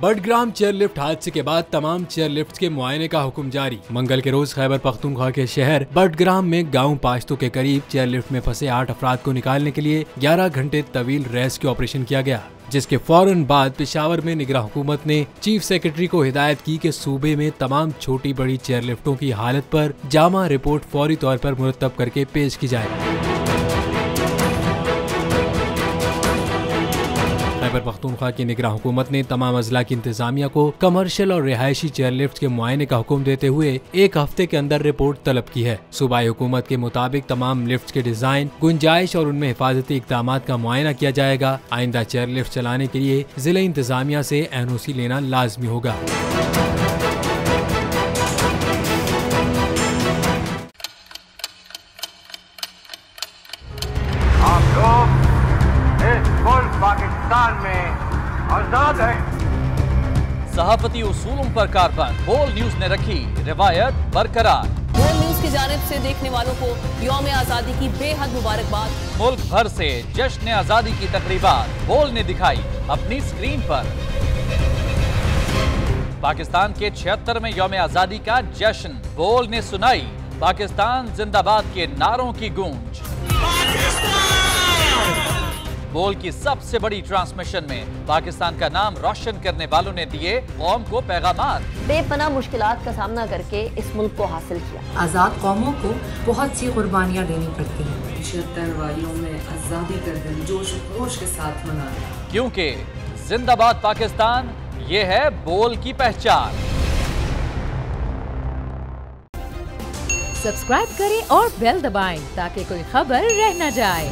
Budgam chairlift हादसे के बाद तमाम चेयरलिफ्ट के मुआयने का हुक्म जारी। मंगल के रोज खैबर पख्तूनख्वा के शहर बडग्राम में गांव पाश्तो के करीब चेयरलिफ्ट में फंसे 8 अफराद को निकालने के लिए 11 घंटे तवील रेस्क्यू ऑपरेशन किया गया, जिसके फौरन बाद पेशावर में निगरान हुकूमत ने चीफ सेक्रेटरी को हिदायत की कि सूबे में तमाम छोटी बड़ी चेयरलिफ्टों की हालत पर जामा रिपोर्ट फौरी तौर पर मुरतब करके पेश की जाए। खैबर पख्तूनख्वा की निगरान हुकूमत ने तमाम अजला की इंतजामिया को कमर्शियल और रिहायशी चेयरलिफ्ट के मुआयने का हुक्म देते हुए 1 हफ्ते के अंदर रिपोर्ट तलब की है। सूबाई हुकूमत के मुताबिक तमाम लिफ्ट के डिजाइन, गुंजाइश और उनमें हिफाजती इक़दाम का मुआयना किया जाएगा। आइंदा चेयरलिफ्ट चलाने के लिए जिला इंतजामिया से NOC लेना लाजमी होगा। पाकिस्तान में आजाद है। सहाफती उसूलों पर कारबंद बोल न्यूज ने रखी रिवायत बरकरार। बोल न्यूज की जानिब से देखने वालों को यौम आजादी की बेहद मुबारकबाद। मुल्क भर से जश्न आजादी की तकरीबात बोल ने दिखाई अपनी स्क्रीन पर। पाकिस्तान के 76वें यौम आजादी का जश्न बोल ने सुनाई पाकिस्तान जिंदाबाद के नारों की गूंज। बोल की सबसे बड़ी ट्रांसमिशन में पाकिस्तान का नाम रोशन करने वालों ने दिए कौम को पैगामात। बेपनाह मुश्किलात का सामना करके इस मुल्क को हासिल किया। आजाद कौमों को बहुत सी कुर्बानियां देनी पड़ती हैं। 76 वालियों में आजादी का दिन जोश खरोश के साथ मनाया, क्योंकि जिंदाबाद पाकिस्तान ये है बोल की पहचान। सब्सक्राइब करें और बेल दबाएं ताकि कोई खबर रह न जाए।